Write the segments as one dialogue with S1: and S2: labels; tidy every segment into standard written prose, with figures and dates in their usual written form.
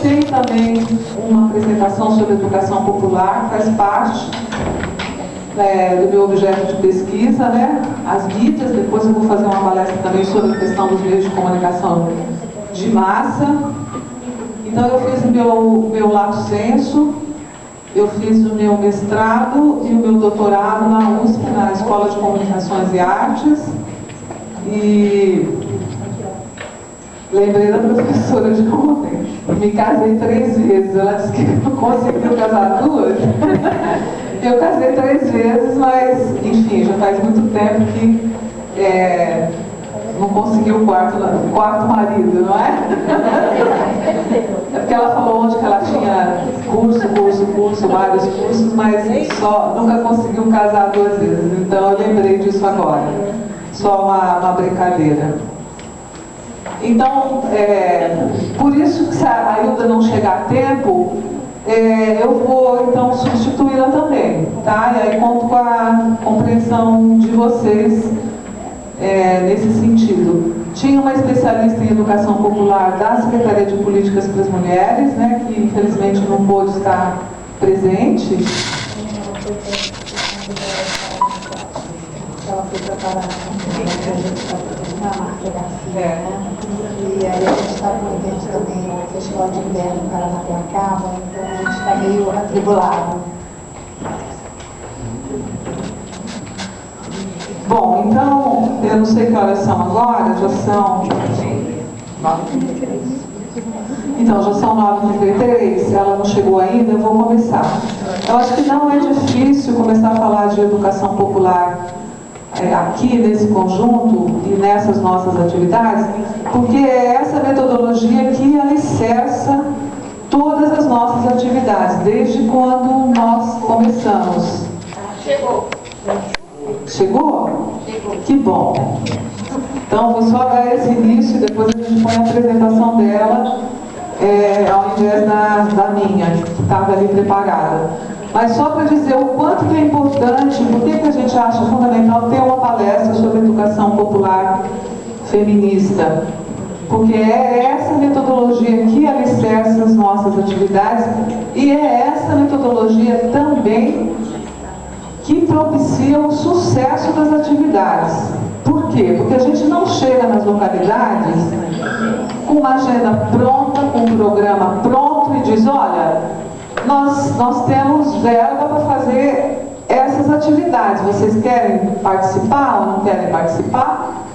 S1: tenho também uma apresentação sobre educação popular, faz parte do meu objeto de pesquisa, né? As mídias. Depois eu vou fazer uma palestra também sobre a questão dos meios de comunicação de massa. Então eu fiz o meu lato sensu, eu fiz o meu mestrado e o meu doutorado na USP, na Escola de Comunicações e Artes. E lembrei da professora de ontem, me casei 3 vezes, ela disse que não conseguiu casar 2. Eu casei 3 vezes, mas, enfim, já faz muito tempo que não consegui o quarto marido, não é? É porque ela falou ontem que ela tinha curso, vários cursos, mas nunca conseguiu casar 2 vezes. Então eu lembrei disso agora. Só uma brincadeira. Então, por isso que se a Hilda não chegar a tempo, eu vou então substituí-la também, tá? E aí conto com a compreensão de vocês nesse sentido. Tinha uma especialista em educação popular da Secretaria de Políticas para as Mulheres, né, que infelizmente não pôde estar presente.
S2: Ela foi preparada na Marta Garcia, né? E aí a gente está com evento também no Festival de Inverno Paranapiacaba, então a gente está meio atribulado.
S1: Bom, então, eu não sei que horas são agora, já são 9h33. Então, já são 9h33, ela não chegou ainda, eu vou começar. Eu acho que não é difícil começar a falar de educação popular aqui nesse conjunto e nessas nossas atividades, porque é essa metodologia que alicerça todas as nossas atividades, desde quando nós começamos.
S3: Chegou?
S1: Chegou? Que bom. Então, vou só dar esse início e depois a gente põe a apresentação dela, ao invés da minha, que estava ali preparada. Mas só para dizer o quanto que é importante, por que a gente acha fundamental ter uma palestra sobre educação popular feminista. Porque é essa metodologia que alicerça as nossas atividades e é essa metodologia também que propicia o sucesso das atividades. Por quê? Porque a gente não chega nas localidades com uma agenda pronta, com um programa pronto e diz, olha, nós temos verba para fazer essas atividades. Vocês querem participar ou não querem participar?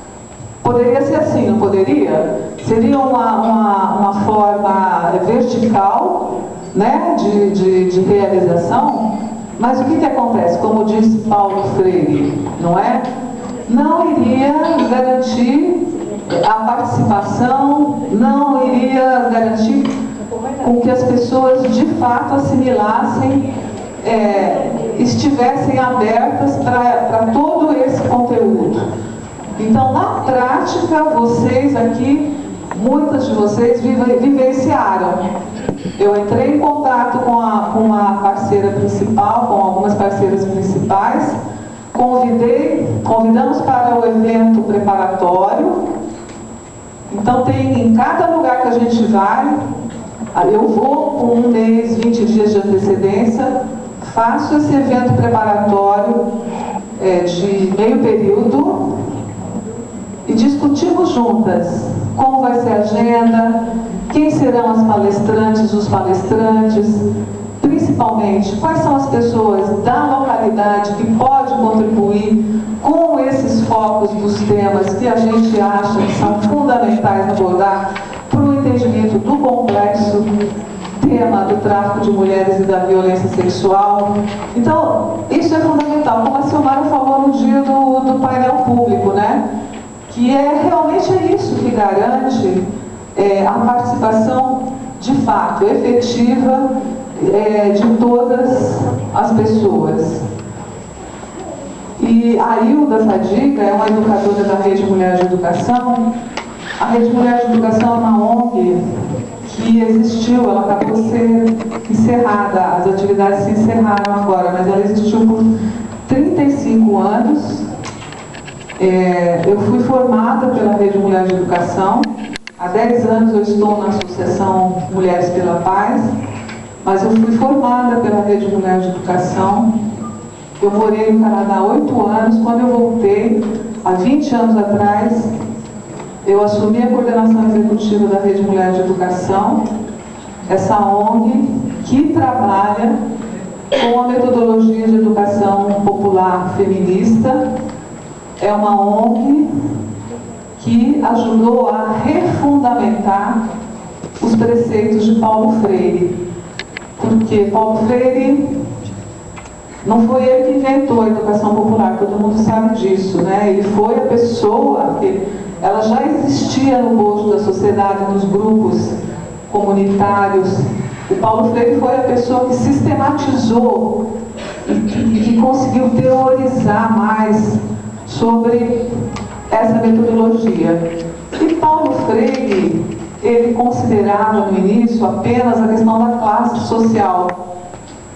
S1: Poderia ser assim, não poderia? Seria uma forma vertical, né, de realização. Mas o que acontece? Como disse Paulo Freire, não é? Não iria garantir a participação, não iria garantir com que as pessoas de fato assimilassem, estivessem abertas para todo esse conteúdo. Então, na prática, vocês aqui, muitas de vocês vivenciaram. Eu entrei em contato com a parceira principal, com algumas parceiras principais, convidamos para o evento preparatório. Então, tem em cada lugar que a gente vai, eu vou com 1 mês, 20 dias de antecedência, faço esse evento preparatório de meio período e discutimos juntas como vai ser a agenda, quem serão as palestrantes, os palestrantes, principalmente quais são as pessoas da localidade que podem contribuir com esses focos dos temas que a gente acha que são fundamentais abordar para o entendimento do complexo tema do tráfico de mulheres e da violência sexual. Então, isso é fundamental, como a Silmara falou no dia do painel público, né? Que realmente é isso que garante a participação de fato, efetiva, de todas as pessoas. E a Hilda Fadiga é uma educadora da Rede Mulher de Educação. A Rede Mulher de Educação é uma ONG que existiu, ela acabou de ser encerrada, as atividades se encerraram agora, mas ela existiu por 35 anos. Eu fui formada pela Rede Mulher de Educação Há 10 anos eu estou na Associação Mulheres pela Paz, mas eu fui formada pela Rede Mulher de Educação. Eu morei no Canadá há 8 anos. Quando eu voltei, há 20 anos atrás, eu assumi a coordenação executiva da Rede Mulher de Educação, essa ONG que trabalha com a metodologia de educação popular feminista. É uma ONG que ajudou a refundamentar os preceitos de Paulo Freire. Porque Paulo Freire não foi ele que inventou a educação popular, todo mundo sabe disso, né? Ele foi a pessoa que ela já existia no bojo da sociedade, nos grupos comunitários. O Paulo Freire foi a pessoa que sistematizou e que conseguiu teorizar mais sobre essa metodologia. E Paulo Freire, ele considerava no início apenas a questão da classe social,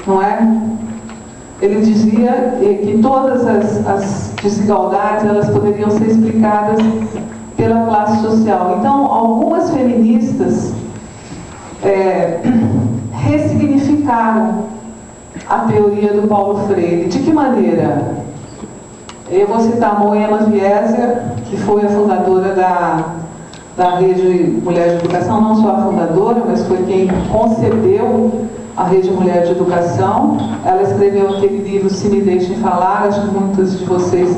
S1: não é? Ele dizia que todas as desigualdades elas poderiam ser explicadas pela classe social. Então, algumas feministas ressignificaram a teoria do Paulo Freire. De que maneira? Eu vou citar a Moema Vieser, que foi a fundadora da Rede Mulher de Educação, não só a fundadora, mas foi quem concebeu a Rede Mulher de Educação. Ela escreveu aquele livro Se Me Deixem Falar, acho que muitos de vocês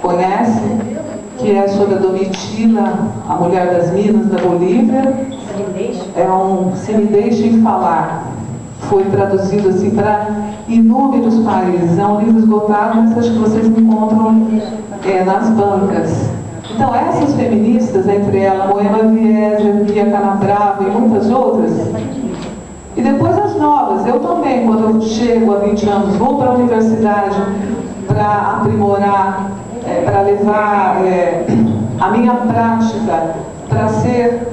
S1: conhecem, que é sobre a Domitila, a mulher das minas da Bolívia. É um Se Me Deixem Falar. Foi traduzido assim para inúmeros países. É um livro esgotado, mas acho que vocês encontram nas bancas. Então, essas feministas, entre elas, Moema Vieser, Bia Canabrava e muitas outras, e depois as novas. Eu também, quando eu chego há 20 anos, vou para a universidade para aprimorar, para levar a minha prática para ser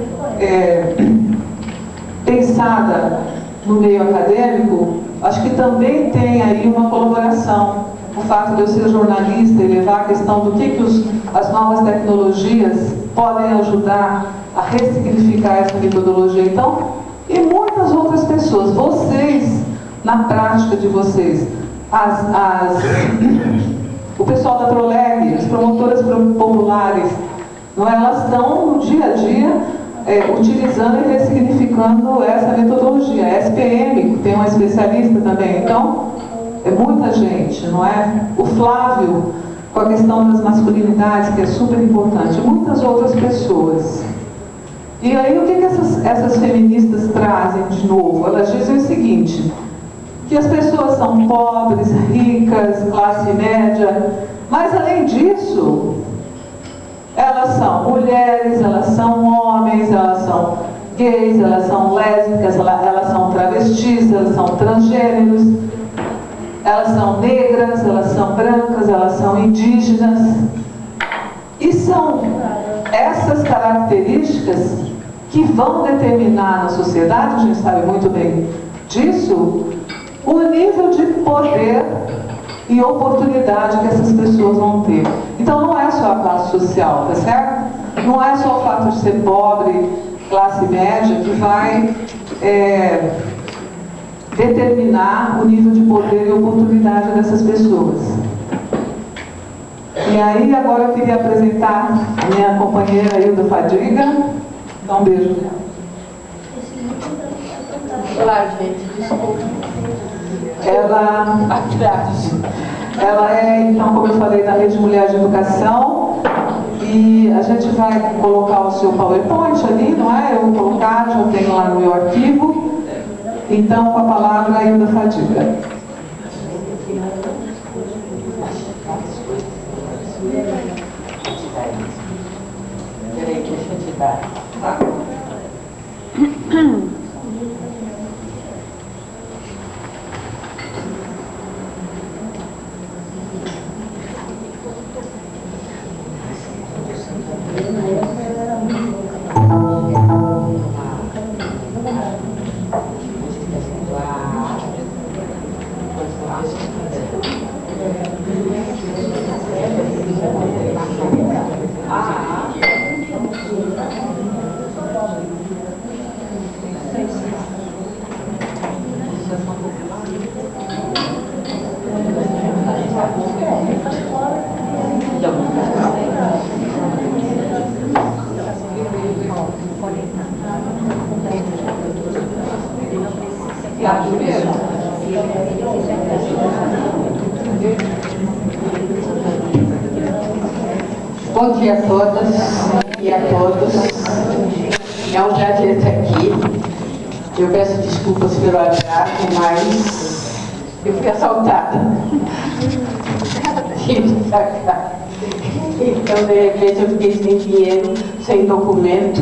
S1: pensada no meio acadêmico. Acho que também tem aí uma colaboração. O fato de eu ser jornalista e levar a questão do que as novas tecnologias podem ajudar a ressignificar essa metodologia. Então, e muitas outras pessoas, vocês, na prática de vocês, o pessoal da Proleg, as promotoras populares, não é? Elas estão no dia a dia utilizando e ressignificando essa metodologia. A SPM tem uma especialista também, então é muita gente, não é? O Flávio, com a questão das masculinidades, que é super importante, muitas outras pessoas. E aí, o que essas feministas trazem de novo? Elas dizem o seguinte, que as pessoas são pobres, ricas, classe média, mas além disso, elas são mulheres, elas são homens, elas são gays, elas são lésbicas, elas são travestis, elas são transgêneros, elas são negras, elas são brancas, elas são indígenas. E são essas características que vão determinar na sociedade, a gente sabe muito bem disso, o nível de poder e oportunidade que essas pessoas vão ter. Então não é só a classe social, tá certo? Não é só o fato de ser pobre, classe média, que vai determinar o nível de poder e oportunidade dessas pessoas. E aí, agora eu queria apresentar a minha companheira Hilda Fadiga. Dá um beijo.
S3: Olá, gente, desculpa.
S1: Ela é, então, como eu falei, da Rede Mulher de Educação, e a gente vai colocar o seu PowerPoint ali, não é? Eu vou colocar, já tenho lá no meu arquivo. Então, com a palavra, a Hilda Fadiga.
S3: Peraí, deixa eu te dar. Bom dia a todas e a todos. É um prazer estar aqui. Eu peço desculpas pelo atraso, mas eu fui assaltada. Vindo pra cá. Então, de repente, eu fiquei sem dinheiro, sem documento.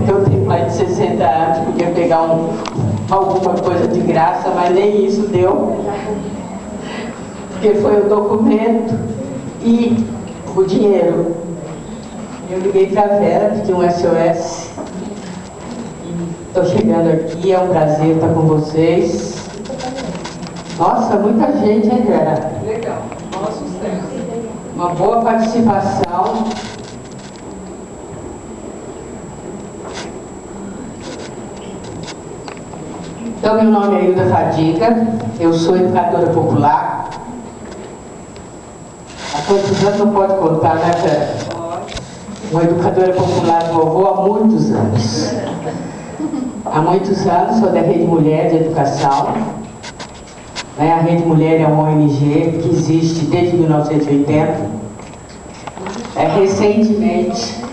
S3: Eu tenho mais de 60 anos, podia pegar alguma coisa de graça, mas nem isso deu. Porque foi o documento e o dinheiro. Eu liguei para a Vera, pedi um SOS. Estou chegando aqui, é um prazer estar com vocês. Nossa, muita gente, hein, Vera?
S1: Legal, bom sucesso.
S3: Uma boa participação. Então, meu nome é Hilda Fadiga, eu sou educadora popular. Há quantos anos não pode contar, né, Vera? Uma educadora popular vovô há muitos anos. Há muitos anos sou da Rede Mulher de Educação. A Rede Mulher é uma ONG que existe desde 1980. Recentemente,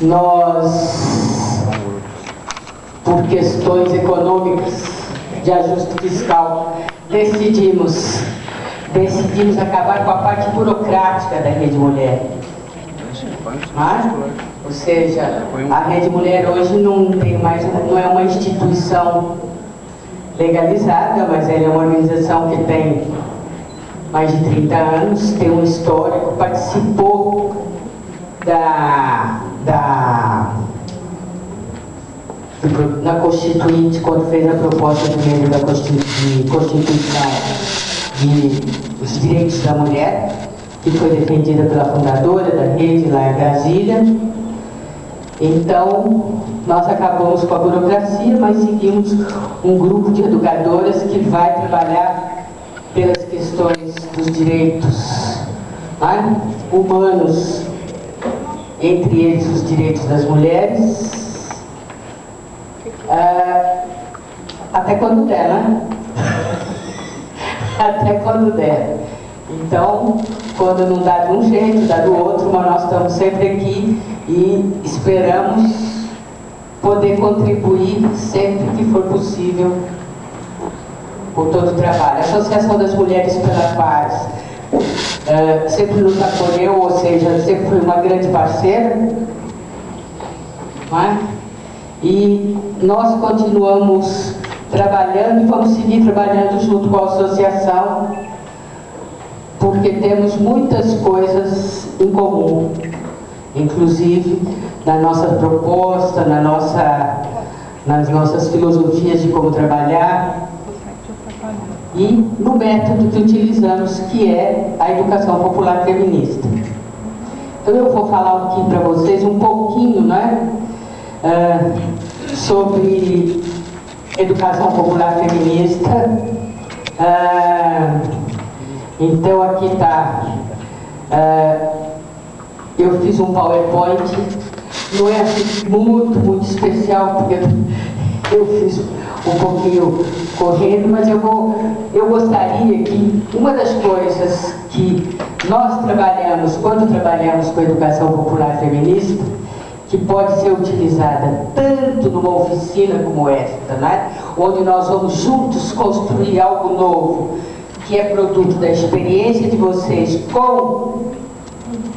S3: nós, por questões econômicas de ajuste fiscal, decidimos acabar com a parte burocrática da Rede Mulher. Ou seja, a Rede Mulher hoje não é uma instituição legalizada, mas ela é uma organização que tem mais de 30 anos, tem um histórico, participou na Constituinte, quando fez a proposta de emenda da Constituição dos Direitos da Mulher, que foi defendida pela fundadora da rede lá em Brasília. Então, nós acabamos com a burocracia, mas seguimos um grupo de educadoras que vai trabalhar pelas questões dos direitos humanos, entre eles os direitos das mulheres, até quando der, né? Até quando der. Então, quando não dá de um jeito, dá do outro, mas nós estamos sempre aqui e esperamos poder contribuir sempre que for possível com todo o trabalho. A Associação das Mulheres pela Paz sempre nos acolheu, ou seja, sempre foi uma grande parceira, não é? E nós continuamos trabalhando e vamos seguir trabalhando junto com a associação, porque temos muitas coisas em comum, inclusive na nossa proposta, nas nossas filosofias de como trabalhar e no método que utilizamos, que é a educação popular feminista. Então eu vou falar aqui para vocês um pouquinho, né, sobre educação popular feminista. Então aqui está, eu fiz um PowerPoint, não é assim muito especial, porque eu fiz um pouquinho correndo, mas eu gostaria que uma das coisas que nós trabalhamos, quando trabalhamos com a educação popular feminista, que pode ser utilizada tanto numa oficina como esta, né? Onde nós vamos juntos construir algo novo, que é produto da experiência de vocês com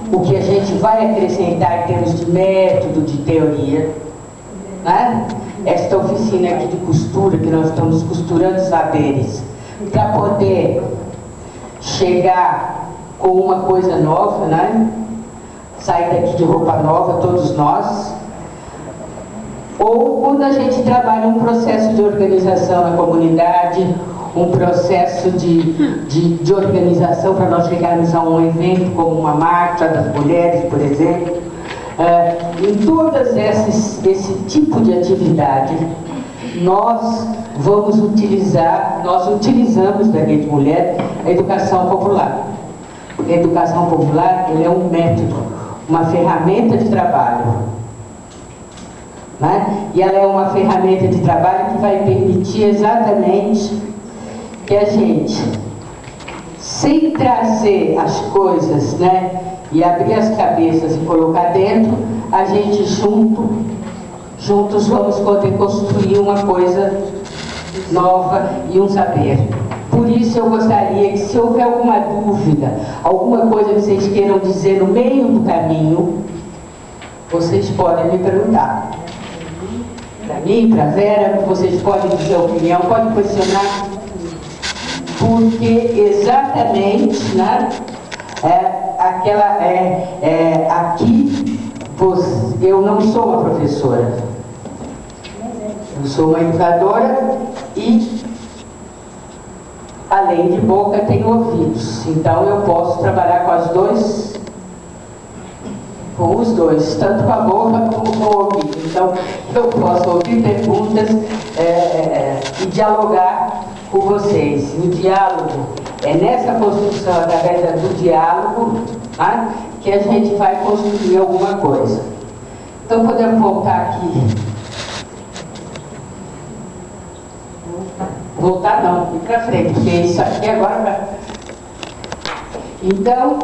S3: o que a gente vai acrescentar em termos de método, de teoria, né? Esta oficina aqui de costura, que nós estamos costurando saberes, para poder chegar com uma coisa nova, né? Sair daqui de roupa nova, todos nós. Ou quando a gente trabalha um processo de organização na comunidade, um processo de organização para nós chegarmos a um evento como uma marcha das mulheres, por exemplo. Em todas esse tipo de atividade, nós utilizamos da Rede Mulher a educação popular. A educação popular é um método, uma ferramenta de trabalho. né? E ela é uma ferramenta de trabalho que vai permitir exatamente que a gente, sem trazer as coisas, né, e abrir as cabeças e colocar dentro, a gente juntos vamos poder construir uma coisa nova e um saber. Por isso eu gostaria que, se houver alguma dúvida, alguma coisa que vocês queiram dizer no meio do caminho, vocês podem me perguntar. Para mim, para a Vera, vocês podem dizer a opinião, podem questionar, porque exatamente, né, aqui eu não sou uma professora, eu sou uma educadora e, além de boca, tenho ouvidos. Então eu posso trabalhar com os dois, tanto com a boca como com o ouvido. Então eu posso ouvir perguntas e dialogar com vocês. E o diálogo é nessa construção, através do diálogo, tá, que a gente vai construir alguma coisa. Então podemos voltar aqui. Voltar não, ir para frente, porque isso aqui agora... Então,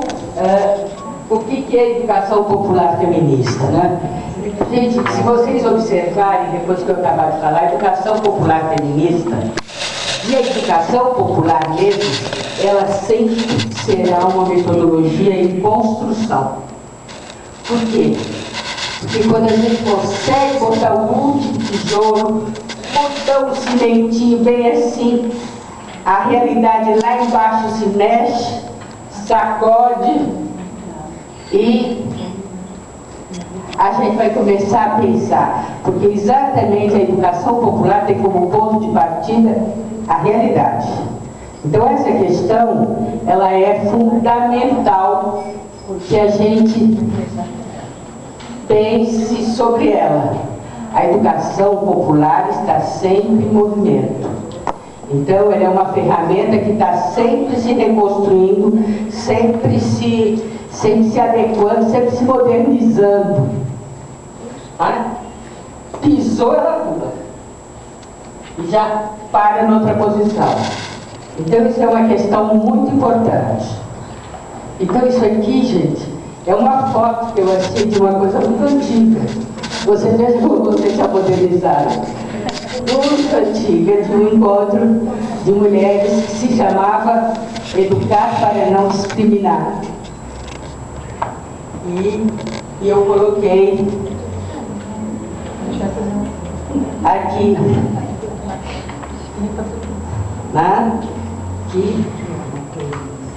S3: o que é educação popular feminista, né? Gente, se vocês observarem, depois que eu acabar de falar, a educação popular feminista e a educação popular mesmo, ela sempre será uma metodologia em construção. Por quê? Porque quando a gente consegue botar o último tijolo, botar um cimentinho bem assim, a realidade lá embaixo se mexe, sacode e a gente vai começar a pensar, porque exatamente a educação popular tem como ponto de partida a realidade. Então essa questão, ela é fundamental que a gente pense sobre ela. A educação popular está sempre em movimento. Então ela é uma ferramenta que está sempre se reconstruindo, sempre se adequando, sempre se modernizando. Pisou, ela pula. E já para em outra posição. Então isso é uma questão muito importante. Então isso aqui, gente, é uma foto que eu achei de uma coisa muito antiga. Você veja como vocês já modernizaram. Muito antiga, de um encontro de mulheres que se chamava Educar para Não Discriminar. E eu coloquei aqui, né, que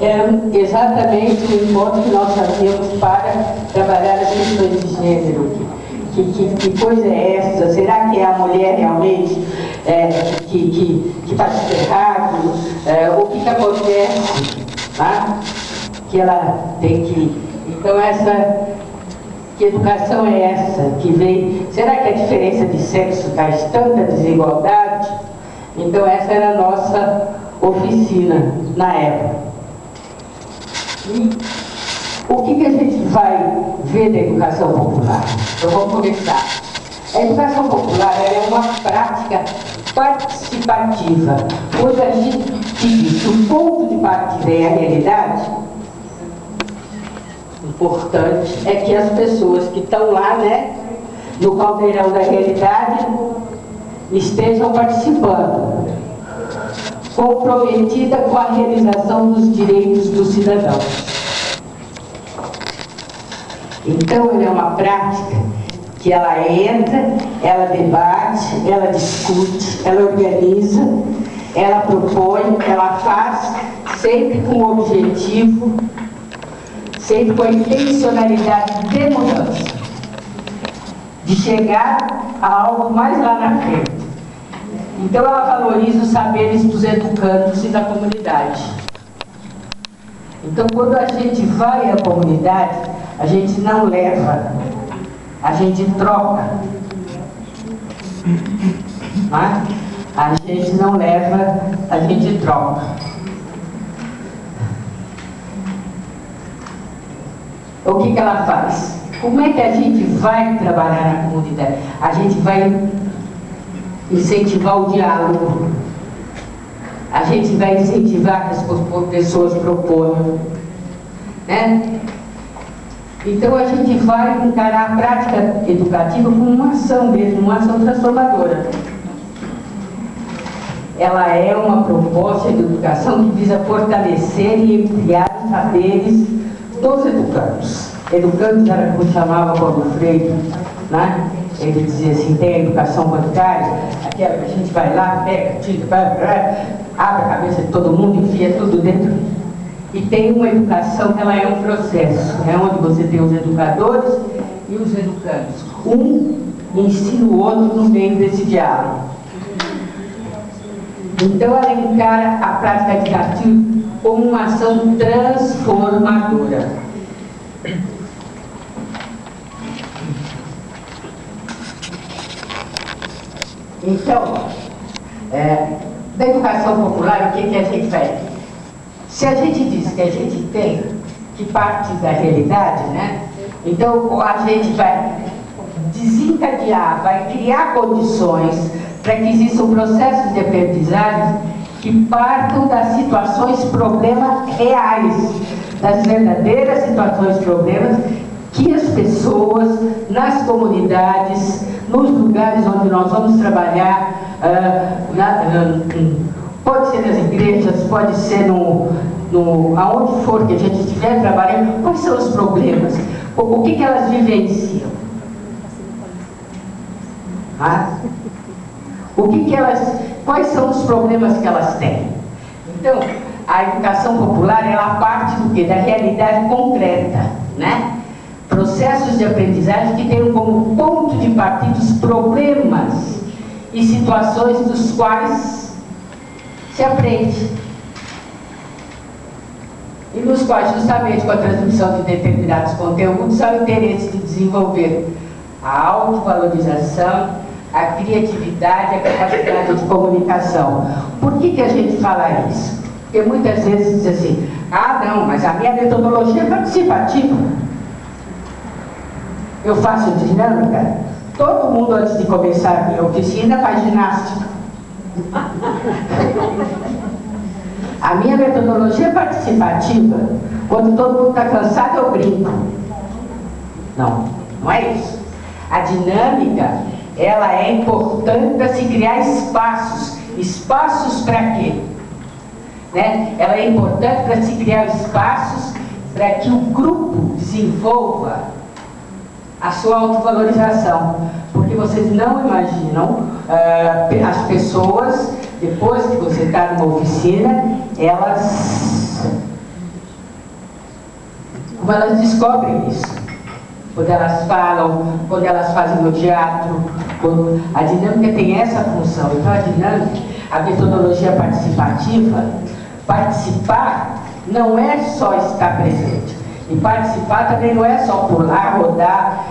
S3: é exatamente o encontro que nós fazíamos para trabalhar as questões de gênero. Que coisa é essa? Será que é a mulher realmente que faz errado? O que acontece? Tá? Que ela tem que... Então que educação é essa que vem? Será que a diferença de sexo traz tanta desigualdade? Então essa era a nossa oficina na época. E o que a gente vai ver da educação popular? Então vamos começar. A educação popular é uma prática participativa. Quando a gente diz que o ponto de partida é a realidade, importante é que as pessoas que estão lá, né, no caldeirão da realidade, estejam participando, comprometida com a realização dos direitos dos cidadãos. Então, ela é uma prática que ela entra, ela debate, ela discute, ela organiza, ela propõe, ela faz, sempre com o objetivo, sempre com a intencionalidade de mudança, de chegar a algo mais lá na frente. Então, ela valoriza os saberes dos educandos e da comunidade. Então, quando a gente vai à comunidade, a gente não leva, a gente troca. Né? A gente não leva, a gente troca. O que ela faz? Como é que a gente vai trabalhar na comunidade? A gente vai incentivar o diálogo. A gente vai incentivar que as pessoas proponham, né? Então a gente vai encarar a prática educativa como uma ação mesmo, uma ação transformadora. Ela é uma proposta de educação que visa fortalecer e ampliar os saberes dos educandos. Educandos era como chamava Paulo Freire, né? Ele dizia assim, tem a educação bancária, aquela que a gente vai lá, pega, tira, abre a cabeça de todo mundo, enfia tudo dentro. E tem uma educação que ela é um processo, é onde você tem os educadores e os educandos. Um ensina o outro no meio desse diálogo. Então ela encara a prática educativa como uma ação transformadora. Então, da educação popular, o que a gente vai? Se a gente diz que a gente tem que parte da realidade, né? Então a gente vai desencadear, vai criar condições para que existam processos de aprendizagem que partam das situações, problemas reais, das verdadeiras situações, problemas que as pessoas, nas comunidades, nos lugares onde nós vamos trabalhar, pode ser nas igrejas, pode ser aonde for que a gente estiver trabalhando, quais são os problemas, o que elas vivenciam. Quais são os problemas que elas têm? Então, a educação popular, ela parte do quê? Da realidade concreta, né? Processos de aprendizagem que tenham como ponto de partida os problemas e situações dos quais se aprende. E nos quais, justamente com a transmissão de determinados conteúdos, há o interesse de desenvolver a autovalorização, a criatividade, a capacidade de comunicação. Por que a gente fala isso? Porque muitas vezes diz assim, não, mas a minha metodologia é participativa. Eu faço dinâmica, todo mundo antes de começar a minha oficina faz ginástica. A minha metodologia é participativa. Quando todo mundo está cansado, eu brinco. Não, não é isso. A dinâmica, ela é importante para se criar espaços. Espaços para quê? Né? Ela é importante para se criar espaços para que o grupo desenvolva a sua autovalorização. Porque vocês não imaginam, as pessoas, depois que você está numa oficina, como elas descobrem isso? Quando elas falam, quando elas fazem no teatro, a dinâmica tem essa função. Então a dinâmica, a metodologia participativa, participar não é só estar presente. E participar também não é só pular, rodar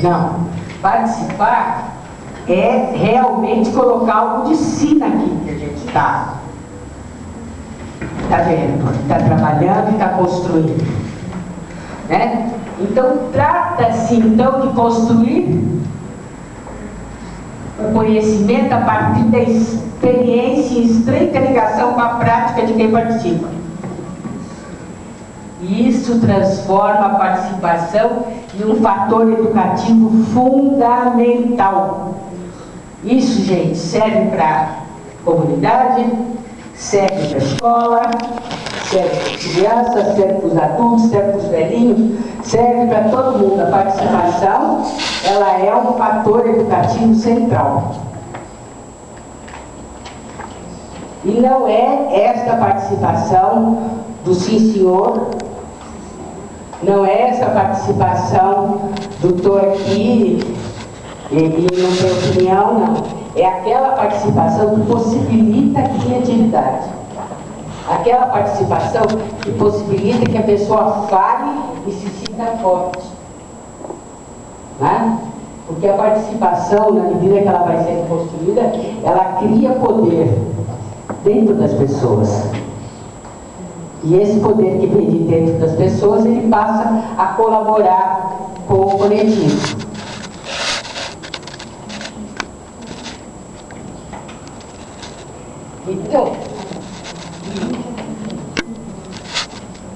S3: não. Participar é realmente colocar algo de si naquilo que a gente está vendo, está trabalhando e está construindo. Né? Então, trata-se então de construir o conhecimento a partir da experiência em estreita ligação com a prática de quem participa. E isso transforma a participação em um fator educativo fundamental. Isso, gente, serve para a comunidade, serve para a escola, serve para as crianças, serve para os adultos, serve para os velhinhos, serve para todo mundo. A participação, ela é um fator educativo central. E não é esta participação do sim, senhor, não é essa participação do estou aqui e não tenho opinião, não. É aquela participação que possibilita a criatividade. Aquela participação que possibilita que a pessoa fale e se sinta forte. Né? Porque a participação, na medida que ela vai sendo construída, ela cria poder dentro das pessoas. E esse poder que vem de dentro das pessoas, ele passa a colaborar com o coletivo. Então,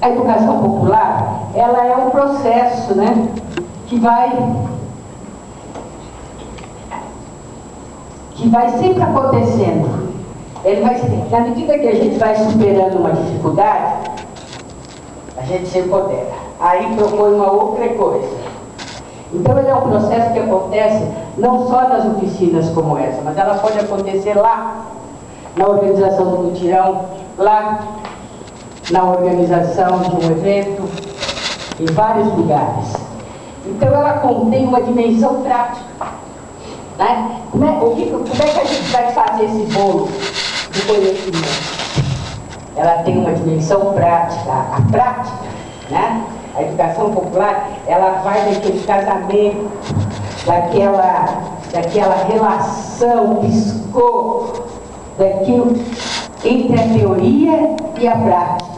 S3: a educação popular, ela é um processo, né, que vai sempre acontecendo. Na medida que a gente vai superando uma dificuldade, a gente se empodera. Aí propõe uma outra coisa. Então ele é um processo que acontece não só nas oficinas como essa, mas ela pode acontecer lá, na organização do mutirão, lá na organização de um evento, em vários lugares. Então ela contém uma dimensão prática. Né? Como é que a gente vai fazer esse bolo do conhecimento? Ela tem uma dimensão prática. A prática, né? A educação popular, ela vai daquele casamento, daquela relação, daquilo entre a teoria e a prática.